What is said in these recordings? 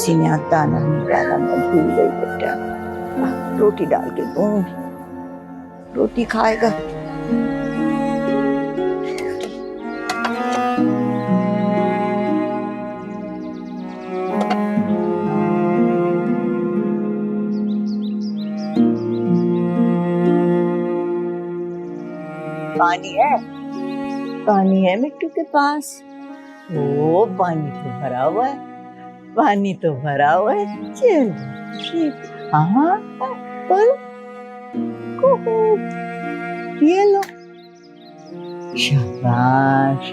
Mixie में आज दाना नहीं डाला, मैं भूल गई बेटा। रोटी डाल के दूं, रोटी खाएगा। पानी है, पानी है मिट्टू के पास। ओ पानी तो भरा हुआ है, पानी तो भरा हुआ है। चल हाँ पर ये लो, शाबाश।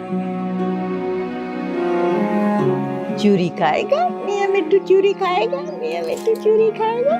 चूरी खाएगा मियां मिट्टू, चूरी खाएगा मियां मिट्टू, चूरी खाएगा।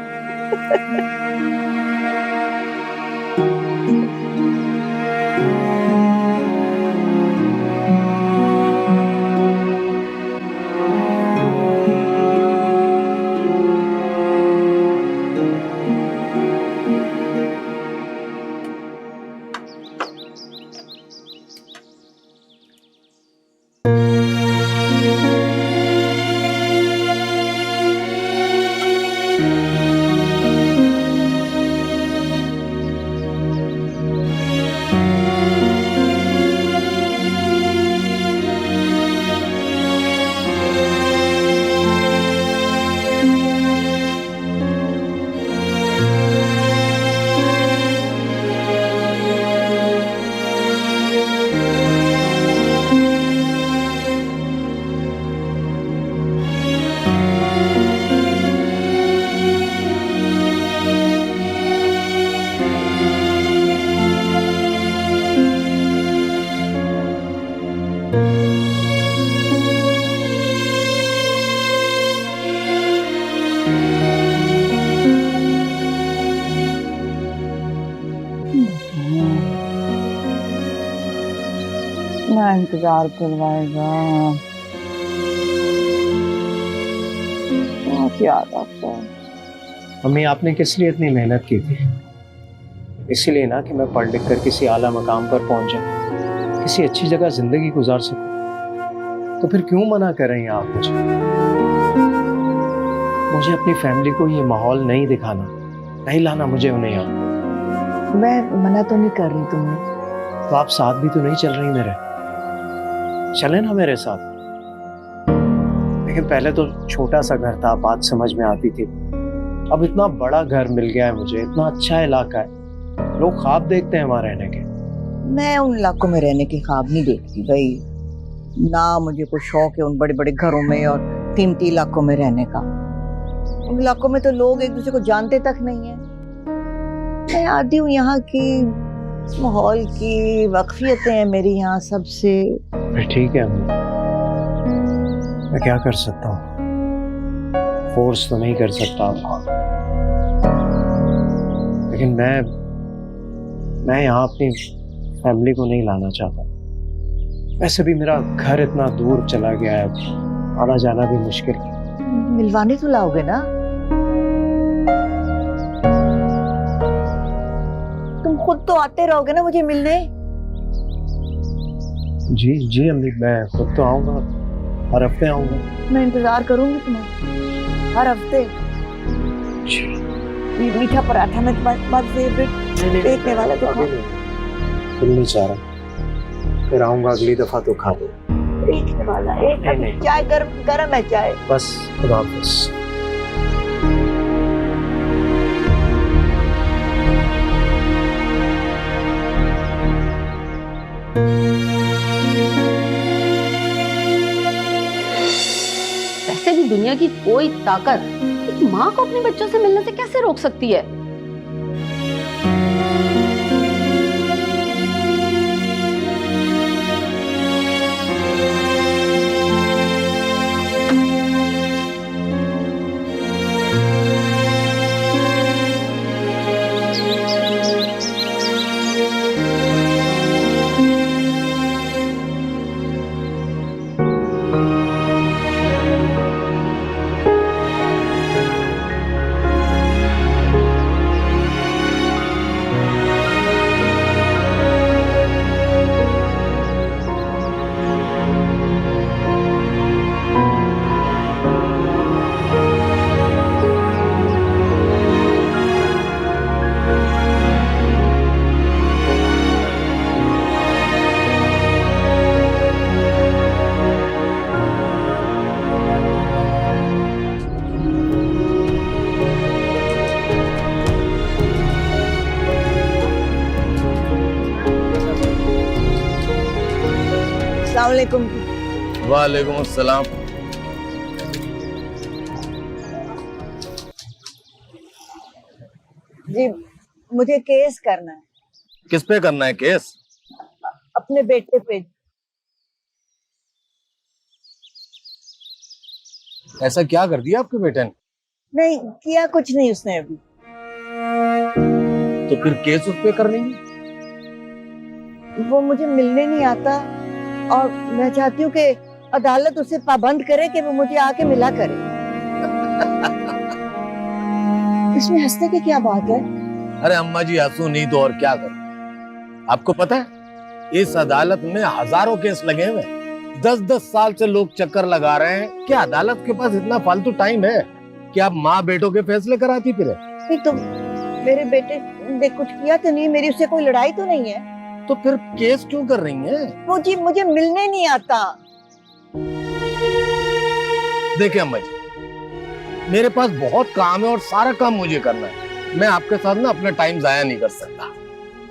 मैं इंतजार करवाएगा, बहुत याद आता है। मम्मी आपने किस लिए इतनी मेहनत की थी? इसीलिए ना कि मैं पढ़ लिख कर किसी आला मकाम पर पहुंच जाऊं, किसी अच्छी जगह जिंदगी गुजार सकूं। तो फिर क्यों मना कर रही हैं आप मुझे? मुझे अपनी फैमिली को ये माहौल नहीं दिखाना, नहीं लाना मुझे उन्हें यहाँ। मैं मना तो नहीं कर रही तुम्हें। तो आप साथ भी तो नहीं चल रही मेरे? चले ना मेरे साथ। लेकिन पहले तो छोटा सा घर था, बात समझ में आती थी। अब इतना बड़ा घर मिल गया है मुझे, इतना अच्छा इलाका है, लोग ख्वाब देखते हैं वहां रहने के। मैं उन इलाकों में रहने के ख्वाब नहीं देखती भाई, ना मुझे कोई शौक है उन बड़े बड़े घरों में और कीमती इलाकों में रहने का। उन इलाकों में तो लोग एक दूसरे को जानते तक नहीं है। मैं आती हूँ यहाँ की, इस माहौल की वाकफियतें हैं मेरी यहाँ सबसे। ठीक है अम्मी, मैं क्या कर सकता हूँ, फोर्स तो नहीं कर सकता आपको। लेकिन मैं यहाँ अपनी फैमिली को नहीं लाना चाहता। वैसे भी मेरा घर इतना दूर चला गया है, आना जाना भी मुश्किल है। मिलवाने तो लाओगे ना? तुम खुद तो आते रहोगे ना मुझे मिलने? जी जी अम्मी, मैं खुद तो आऊंगा, हर हफ्ते आऊंगा। मैं इंतजार करूंगी तुम्हारा हर हफ्ते। ये मीठा पराठा में तुम्हारा फेवरेट देखने वाला तो दिल नहीं चाह रहा, फिर आऊंगा अगली दफा तो खा लो। देखने वाला एक चाय गरम है चाय। बस खुदा हाफिज़। वैसे भी दुनिया की कोई ताकत एक माँ को अपने बच्चों से मिलने से कैसे रोक सकती है? अलैकुम। वालेकुम अस्सलाम। जी मुझे केस करना है किस पे करना है केस? अपने बेटे पे। ऐसा क्या कर दिया आपके बेटे ने? नहीं किया कुछ नहीं उसने अभी। तो फिर केस उस पे कर लेंगे। वो मुझे मिलने नहीं आता और मैं चाहती हूँ कि अदालत उसे पाबंद करे कि वो मुझे आके मिला करे। इसमें हंसने की क्या बात है? अरे अम्मा जी हंसू नहीं तो और क्या करूं? आपको पता है इस अदालत में हजारों केस लगे हुए, 10-10 साल से लोग चक्कर लगा रहे हैं। क्या अदालत के पास इतना फालतू टाइम है कि आप माँ बेटों के फैसले कराती फिरे? नहीं तो मेरे बेटे ने कुछ किया तो नहीं, मेरी उससे कोई लड़ाई तो नहीं है। तो फिर केस क्यों कर रही हैं? वो जी मुझे मिलने नहीं आता। देखिए अम्मा जी, मेरे पास बहुत काम है और सारा काम मुझे करना है। मैं आपके साथ ना अपना टाइम जाया नहीं कर सकता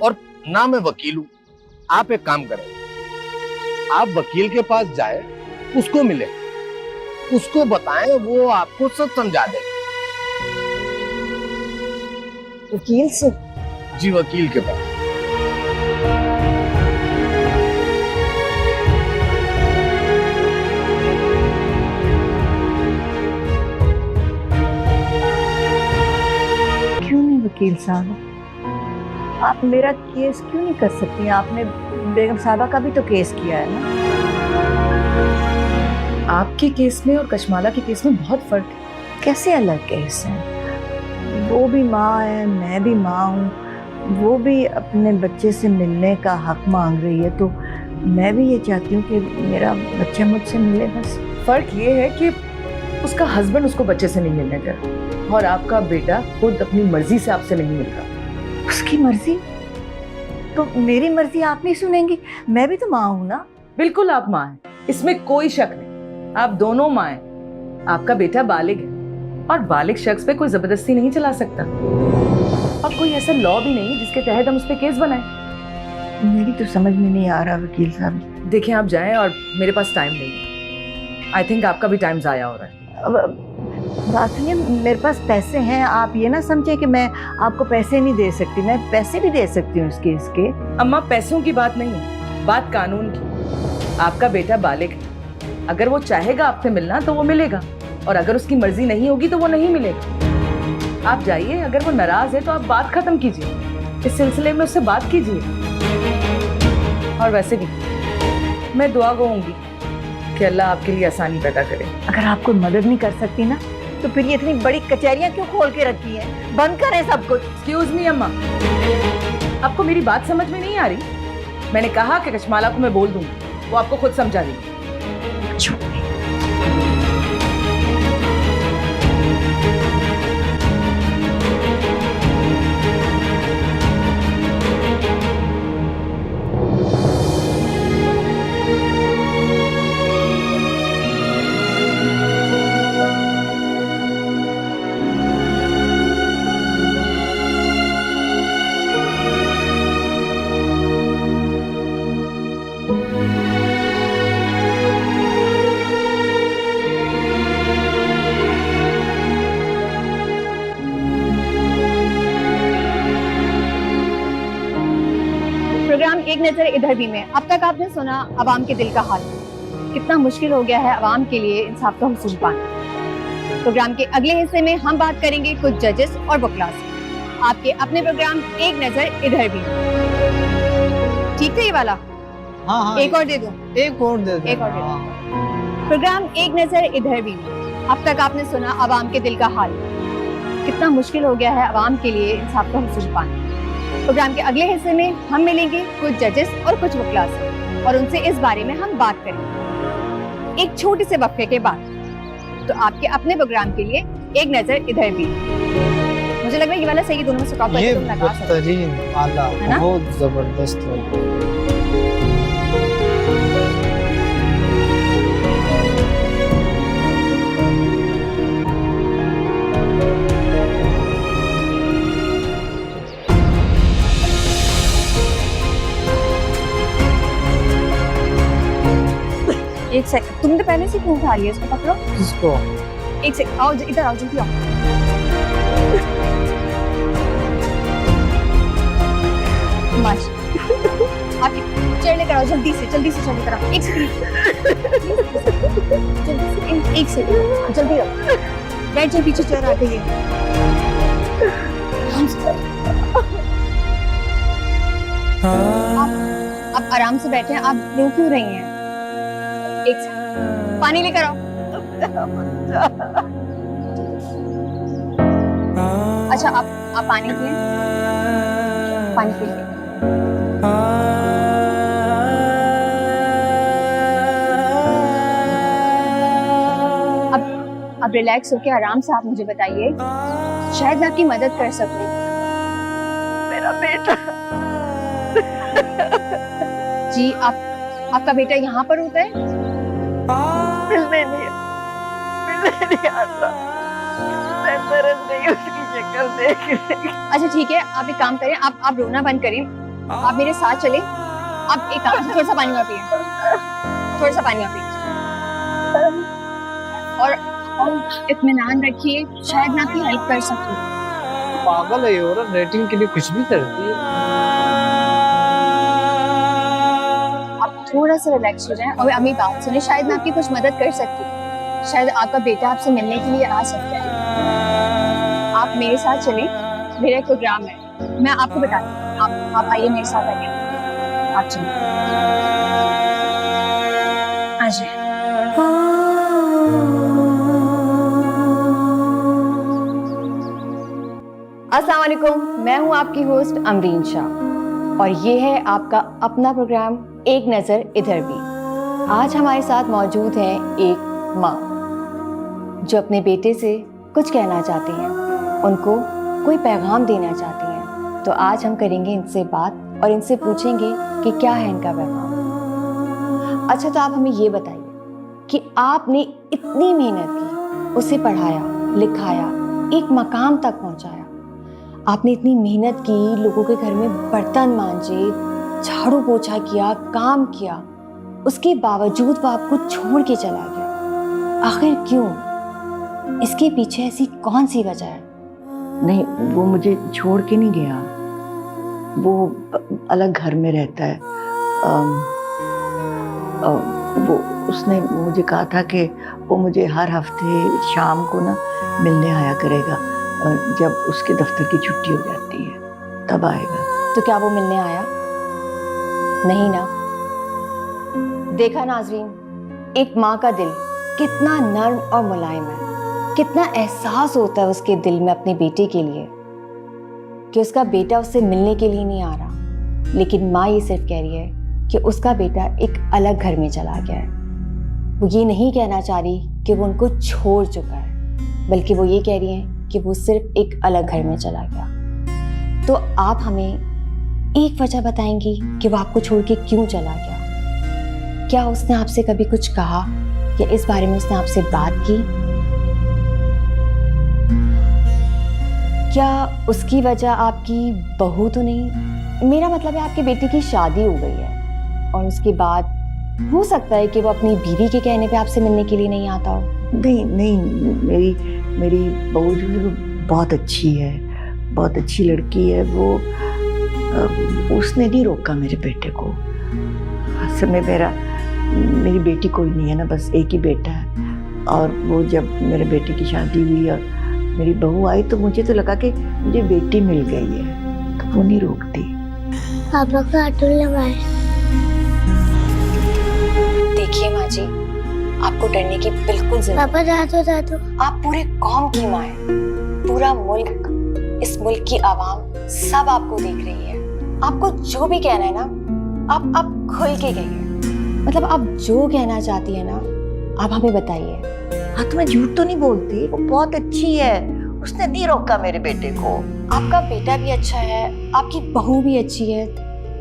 और ना मैं वकील हूं। आप एक काम करें, आप वकील के पास जाए, उसको मिले, उसको बताएं, वो आपको सब समझा दे। वकील से? जी वकील के पास। क्यों नहीं वकील साहब, आप मेरा केस क्यों नहीं कर सकती? आपने बेगम साहबा का भी तो केस किया है ना। आपके केस में और कशमाला के केस में बहुत फर्क है। कैसे अलग केस हैं? वो भी माँ है, मैं भी माँ हूँ। वो भी अपने बच्चे से मिलने का हक मांग रही है, तो मैं भी ये चाहती हूँ कि मेरा बच्चा मुझसे मिले। बस फर्क ये है कि उसका हस्बैंड उसको बच्चे से नहीं मिलने देता और आपका बेटा खुद अपनी मर्जी से आपसे नहीं मिल रहा। उसकी मर्जी? तो मेरी मर्जी आप नहीं सुनेंगी? मैं भी तो माँ हूँ ना। बिल्कुल आप माँ हैं, इसमें कोई शक नहीं। आप दोनों माँ हैं। आपका बेटा बालिग है और बालिग शख्स पे कोई जबरदस्ती नहीं चला सकता और कोई ऐसा लॉ भी नहीं जिसके तहत हम उस पर केस बनाए। मेरी तो समझ में नहीं आ रहा वकील साहब। देखिए आप जाएं, और मेरे पास टाइम नहीं है। आई थिंक आपका भी टाइम जाया हो रहा है। अब बात सुनिए, मेरे पास पैसे हैं। आप ये ना समझे कि मैं आपको पैसे नहीं दे सकती। मैं पैसे भी दे सकती हूँ इसके इसके। अम्मा पैसों की बात नहीं है, बात कानून की। आपका बेटा बालिग है, अगर वो चाहेगा आपसे मिलना तो वो मिलेगा और अगर उसकी मर्जी नहीं होगी तो वो नहीं मिलेगा। आप जाइए, अगर वो नाराज है तो आप बात खत्म कीजिए, इस सिलसिले में उससे बात कीजिए। और वैसे भी मैं दुआ गो होंगी कि अल्लाह आपके लिए आसानी पैदा करे। अगर आप कोई मदद नहीं कर सकती ना, तो फिर ये इतनी बड़ी कचहरियां क्यों खोल के रखी हैं? बंद करें सब कुछ। एक्सक्यूज मी अम्मा, आपको मेरी बात समझ में नहीं आ रही? मैंने कहा कि कशमाला को मैं बोल दूंगी, वो आपको खुद समझा देगी। प्रोग्राम एक नजर इधर भी में अब तक आपने सुना अवाम के दिल का हाल। कितना मुश्किल हो गया है अवाम के लिए इंसाफ का हुसूल पाना। प्रोग्राम के अगले हिस्से में हम बात करेंगे कुछ जजेस और वकला से। आपके अपने प्रोग्राम एक नजर इधर भी। ठीक है ये वाला? हाँ, एक और दे दूं? एक और दे दो। एक और दे दो। प्रोग्राम एक नजर इधर भी में अब तक आपने सुना अवाम के दिल का हाल। कितना मुश्किल हो गया है अवाम के लिए इंसाफ का हुसूल पाना। प्रोग्राम के अगले हिस्से में हम मिलेंगे कुछ जजेस और कुछ वकला से और उनसे इस बारे में हम बात करेंगे एक छोटे से वक्फे के बाद। तो आपके अपने प्रोग्राम के लिए एक नजर इधर भी। मुझे लग रहा है ये वाला सही, दोनों में से टॉप ये करके तुम लगा सकते हो। बेहतरीन आला, है ना? बहुत जबरदस्त है। एक सेकंड, तुमने पहले से क्यों उठा लिया? इसको पकड़ो। किसको? एक सेकंड, आओ इधर आओ, जल्दी आओ। माश, आप चेयर लेकर आओ, जल्दी से चेयर लेकर आओ। एक सेकंड, एक सेकंड, जल्दी आओ। बैठ जाओ, पीछे चेयर आ गई है। आप आराम से बैठे हैं, आप रो क्यों रही हैं? एक सेकंड, पानी लेकर आओ। अच्छा, आप पानी पिए, पानी पीजिए। अब रिलैक्स होके आराम से आप मुझे बताइए, शायद मैं आपकी मदद कर सकूं। मेरा बेटा जी, आपका बेटा यहाँ पर होता है? मिलने नहीं आता। मैं तरस गई उसकी शक्ल देख के। अच्छा ठीक है, आप एक काम करें, आप रोना बंद करें, आप मेरे साथ चलें। आप एक काम, थोड़ा सा पानी और पिए, थोड़ा सा पानी और पिए, और इत्मीनान रखिए, शायद मैं आपकी हेल्प कर सकूं। पागल है ये औरत, रेटिंग के लिए कुछ भी करती है। आप थोड़ा सा रिलैक्स हो जाएं और अपनी बात सुने, शायद मैं आपकी कुछ मदद कर सकती हूँ। शायद आपका बेटा आपसे मिलने के लिए आ सकता है। आप मेरे साथ चलें, मेरा एक प्रोग्राम है, मैं आपको बताती हूँ। आप आइए मेरे साथ, आइए, आप चलिए, आ जाए। अस्सलाम वालेकुम, मैं हूँ आपकी होस्ट अमरीन शाह और ये है आपका अपना प्रोग्राम एक नज़र इधर भी। आज हमारे साथ मौजूद हैं एक माँ जो अपने बेटे से कुछ कहना चाहती हैं, उनको कोई पैगाम देना चाहती हैं। तो आज हम करेंगे इनसे बात और इनसे पूछेंगे कि क्या है इनका पैगाम। अच्छा, तो आप हमें ये बताइए कि आपने इतनी मेहनत की, उसे पढ़ाया लिखाया, एक मकाम तक पहुँचाया, आपने इतनी मेहनत की, लोगों के घर में बर्तन मांजे, झाड़ू पोछा किया, काम किया, उसके बावजूद वो आपको छोड़ के चला गया। आखिर क्यों? इसके पीछे ऐसी कौन सी वजह है? नहीं, वो मुझे छोड़ के नहीं गया, वो अलग घर में रहता है। वो उसने मुझे कहा था कि वो मुझे हर हफ्ते शाम को ना मिलने आया करेगा, और जब उसके दफ्तर की छुट्टी हो जाती है तब आएगा। तो क्या वो मिलने आया? नहीं ना। देखा नाजरीन, एक माँ का दिल कितना नर्म और मुलायम है, कितना एहसास होता है उसके दिल में अपने बेटे के लिए कि उसका बेटा उससे मिलने के लिए नहीं आ रहा, लेकिन माँ ये सिर्फ कह रही है कि उसका बेटा एक अलग घर में चला गया है। वो ये नहीं कहना चाह रही कि वो उनको छोड़ चुका है, बल्कि वो ये कह रही है कि वो सिर्फ एक अलग घर में चला गया। तो आप हमें एक वजह बताएंगी कि वो आपको छोड़ के क्यों चला गया? क्या उसने आपसे कभी कुछ कहा या इस बारे में उसने आपसे बात की? क्या उसकी वजह आपकी बहू तो नहीं? मेरा मतलब है आपके बेटे की शादी हो गई है और उसके बाद हो सकता है कि वो अपनी बीवी के कहने पे आपसे मिलने के लिए नहीं आता हो। नहीं, मेरी बहू जो है वो बहुत अच्छी है, बहुत अच्छी लड़की है। वो उसने नहीं रोका मेरे बेटे को। असल में मेरी बेटी कोई नहीं है ना, बस एक ही बेटा है। और वो जब मेरे बेटे की शादी हुई और मेरी बहू आई तो मुझे तो लगा कि मुझे बेटी मिल गई है, तो वो नहीं रोकती। पापा का ऑटो लगाए। देखिए माँ जी, आपको डरने की बिल्कुल जरूरत। पापा दादो आप पूरे कौम की माँ है, पूरा मुल्क, इस मुल्क की आवाम सब आपको देख रही है। आपको जो भी कहना है ना, आप खुल के कहिए। मतलब आप जो कहना चाहती है ना, आप हमें बताइए। हाँ, तो मैं झूठ तो नहीं बोलती, वो बहुत अच्छी है, उसने नहीं रोका मेरे बेटे को। आपका बेटा भी अच्छा है, आपकी बहू भी अच्छी है,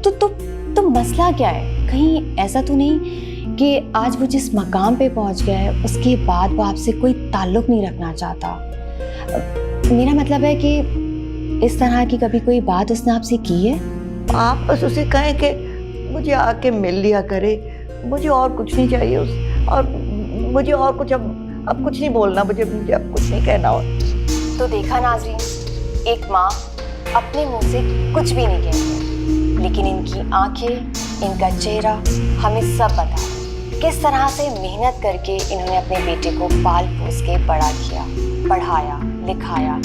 तो मसला क्या है? कहीं ऐसा तो नहीं कि आज वो जिस मकाम पे पहुंच गया है उसके बाद वो आपसे कोई ताल्लुक नहीं रखना चाहता? मेरा मतलब है कि इस तरह की कभी कोई बात उसने आपसे की है? आप बस उसे कहें कि मुझे आके मिल लिया करे, मुझे और कुछ नहीं चाहिए। और मुझे और कुछ अब कुछ नहीं बोलना, मुझे मुझे अब कुछ नहीं कहना और। तो देखा नाज़रीन, एक माँ अपने मुंह से कुछ भी नहीं कहती, लेकिन इनकी आंखें, इनका चेहरा हमें सब बता रहा है किस तरह से मेहनत करके इन्होंने अपने बेटे को पाल पोस के बड़ा किया, पढ़ाया, लिखाया,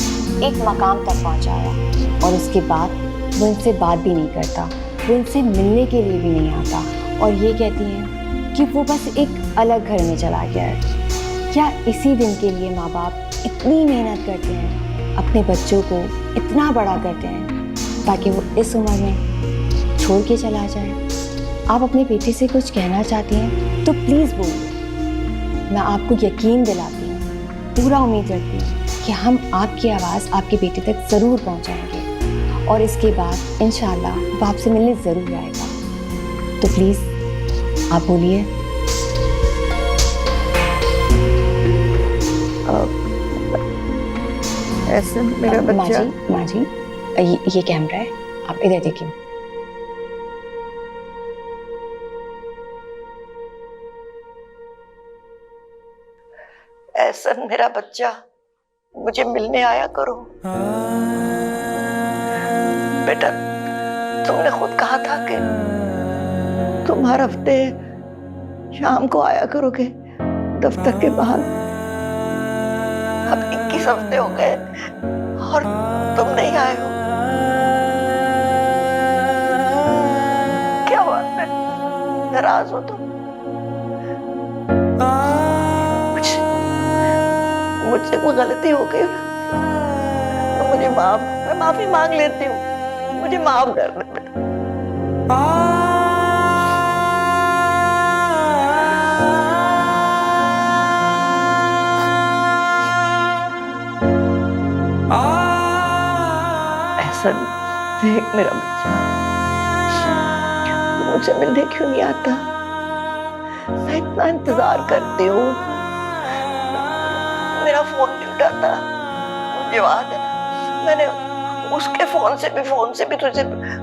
एक मकाम तक पहुंचाया, और उसके बाद वो इनसे बात भी नहीं करता, वो इनसे मिलने के लिए भी नहीं आता, और ये कहती हैं कि वो बस एक अलग घर में चला गया है। क्या इसी दिन के लिए माँ बाप इतनी मेहनत करते हैं, अपने बच्चों को इतना बड़ा करते हैं ताकि वो इस उम्र में छोड़ के चला जाए? आप अपने बेटे से कुछ कहना चाहती हैं तो प्लीज़ बोलिए। मैं आपको यकीन दिलाती हूँ, पूरा उम्मीद रखती हूँ कि हम आपकी आवाज़ आपके बेटे तक ज़रूर पहुँचाएंगे, और इसके बाद इंशाल्लाह वो आपसे मिलने ज़रूर आएगा। तो प्लीज़ आप बोलिए। ऐसा मेरा बच्चा। माँ जी, ये कैमरा है, आप इधर देखिए। ऐसा मेरा बच्चा, मुझे मिलने आया करो। बेटा, तुमने खुद कहा था कि तुम हर हफ्ते शाम को आया करोगे दफ्तर के बाहर। अब 21 हफ्ते हो गए और तुम नहीं आए हो। क्या बात है, नाराज हो तुम? मुझसे कोई गलती हो गई तो मुझे मैं माफी मांग लेती हूँ, मुझे माफ कर दे बेटा। ऐसा देख मेरा बच्चा, मुझसे मिलने क्यों नहीं आता? मैं इतना इंतजार करती हूँ, मेरा फोन नहीं उठाता। मुझे याद है, मैंने उसके फोन से भी तुझे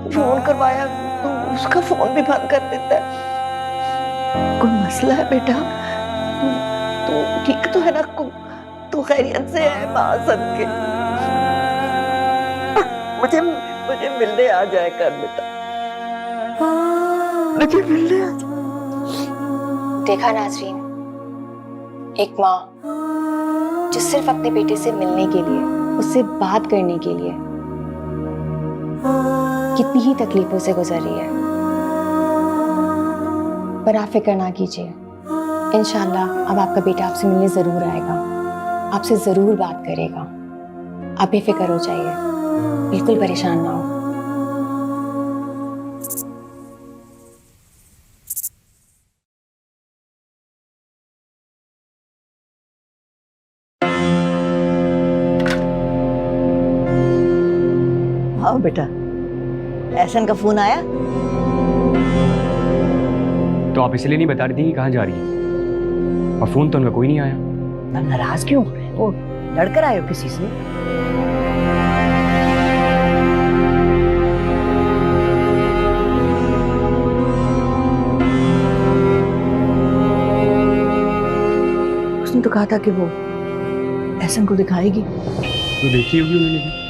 फोन करवाया, तो उसका फोन भी बंद कर देता है। कोई मसला है बेटा? तू ठीक तो है ना? तू खैरियत से है माँ सदके? मुझे मिलने आ जाए कर बेटा, मुझे मिलने आ जाए। देखा नाज़रीन, एक माँ जो सिर्फ अपने बेटे से मिलने के लिए, उससे बात करने के लिए कितनी ही तकलीफों से गुजर रही है। पर आप फिक्र ना कीजिए, इंशाल्लाह अब आपका बेटा आपसे मिलने ज़रूर आएगा, आपसे ज़रूर बात करेगा। आप बेफिक्र हो जाइए, बिल्कुल परेशान ना हो। हाँ बेटा, एहसन का फोन आया? तो आप इसलिए नहीं बता रही थी कि कहाँ जा रही है? और फोन तो उनका कोई नहीं आया। अब नाराज क्यों हो रहे हो? लड़कर आए हो किसी से? उसने तो कहा था कि वो एहसन को दिखाएगी। तो देखी होगी उन्होंने भी।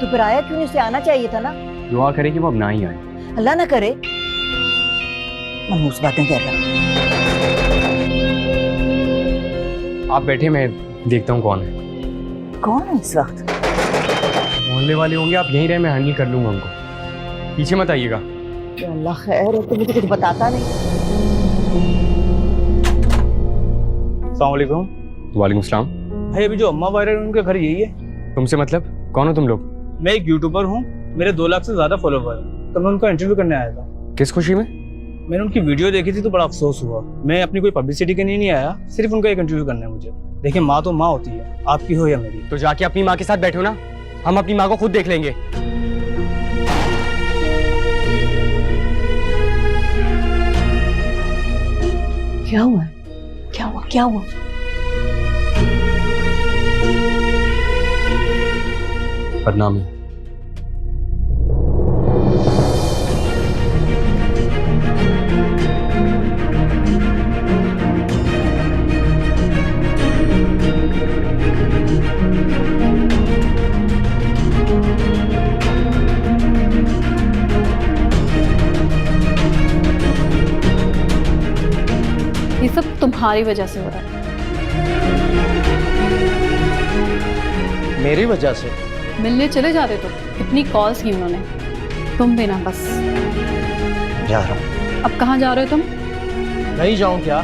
तो फिर आया क्यों नहीं? उसे आना चाहिए था ना। दुआ करें कि वो अब ना ही आए। अल्लाह ना करे। मनहूस बातें कर रहा। आप बैठे, मैं देखता हूँ कौन है। कौन है इस वक्त? मोहल्ले वाले होंगे, आप यहीं रहे, मैं हैंडल कर लूंगा उनको। पीछे मत आइएगा। अल्लाह खैर है, तो मुझे कुछ बताता नहीं। अस्सलाम वालेकुम। वालेकुम सलाम। भाई अभी जो अम्मा वायरल उनके घर यही है। तुमसे मतलब? कौन हो तुम लोग? मैं एक यूट्यूबर हूँ, मेरे 2 लाख से ज्यादा फॉलोवर हैं, तो मैं उनका इंटरव्यू करने आया था। किस खुशी में? मैंने उनकी वीडियो देखी थी तो बड़ा अफसोस हुआ। मैं अपनी कोई पब्लिसिटी के लिए नहीं आया, सिर्फ उनका एक इंटरव्यू करना है मुझे। देखिए, माँ तो माँ होती है, आपकी हो या मेरी। तो जाके अपनी माँ के साथ बैठो ना, हम अपनी माँ को खुद देख लेंगे। क्या हुआ? क्या हुआ? क्या हुआ? बदनामी। तुम्हारी वजह से हो रहा है। मेरी वजह से? मिलने चले जाते तो कितनी कॉल्स की उन्होंने, तुम भी ना बस। जा रहा हूँ। अब कहाँ जा रहे हो तुम? नहीं जाऊं क्या?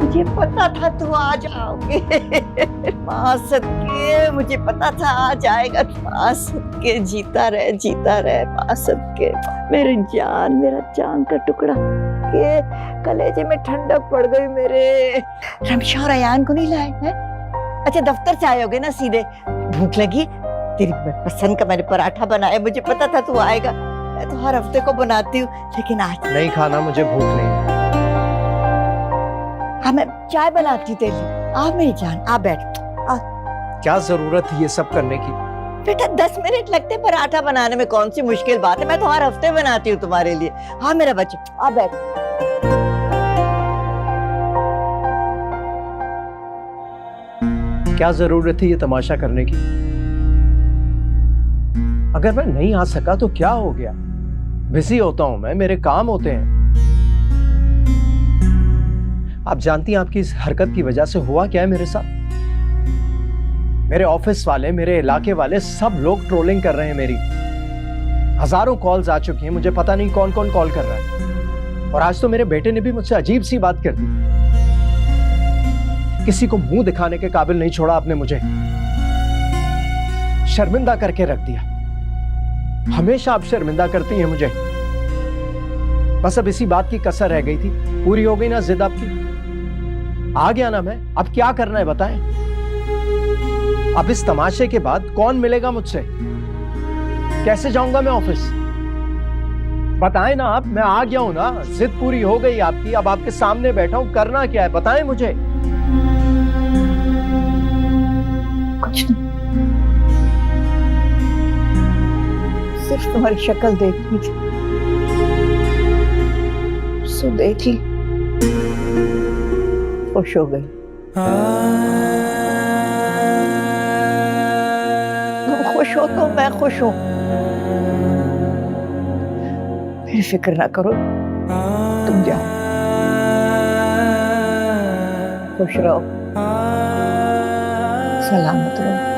मुझे पता था तू आ जाओगे। माँ सदके मुझे पता था आ जाएगा। माँ सदके जीता रहे माँ सदके। मेरी जान, मेरा जान का टुकड़ा। ये कलेजे में ठंडक पड़ गई मेरे। रमशा और अयान को नहीं लाए हैं? अच्छा दफ्तर से आए होगे ना सीधे। भूख लगी? तेरी पसंद का मैंने पराठा बनाया, मुझे पता था तू आएगा। मैं तो हर हफ्ते को बनाती हूँ, लेकिन आज नहीं खाना, मुझे भूख नहीं। हाँ मैं चाय बनाती हूँ तेरे लिए। आ मेरी जान, आ बैठ। आ क्या जरूरत है ये सब करने की? बेटा 10 मिनट लगते पराठा बनाने में, कौन सी मुश्किल बात है? मैं तो हर हफ्ते बनाती हूँ तुम्हारे लिए। हाँ मेरा बच्चा, आ बैठ। क्या जरूरत है ये तमाशा करने की? अगर मैं नहीं आ सका तो क्या हो गया? बिजी होता हूं मैं, मेरे काम होते हैं। आप जानती हैं आपकी इस हरकत की वजह से हुआ क्या है मेरे साथ? मेरे ऑफिस वाले, मेरे इलाके वाले सब लोग ट्रोलिंग कर रहे हैं मेरी। हजारों कॉल्स आ चुकी हैं, मुझे पता नहीं कौन कौन कॉल कर रहा है। और आज तो मेरे बेटे ने भी मुझसे अजीब सी बात कर दी। किसी को मुंह दिखाने के काबिल नहीं छोड़ा आपने मुझे। शर्मिंदा करके रख दिया। हमेशा आप शर्मिंदा करती हैं मुझे। बस अब इसी बात की कसर रह गई थी। पूरी हो गई ना जिद आपकी? आ गया ना मैं। अब क्या करना है बताएं? अब इस तमाशे के बाद कौन मिलेगा मुझसे? कैसे जाऊंगा मैं ऑफिस? बताएं ना आप। मैं आ गया हूं ना, जिद पूरी हो गई आपकी। अब आपके सामने बैठा हूं, करना क्या है बताएं मुझे। कुछ नहीं, सिर्फ तुम्हारी शक्ल देखनी थी, सो देख ली, खुश हो गई। तुम खुश हो तो मैं खुश हूं। मेरी फिक्र ना करो, तुम जाओ, खुश रहो, सलामत रहो।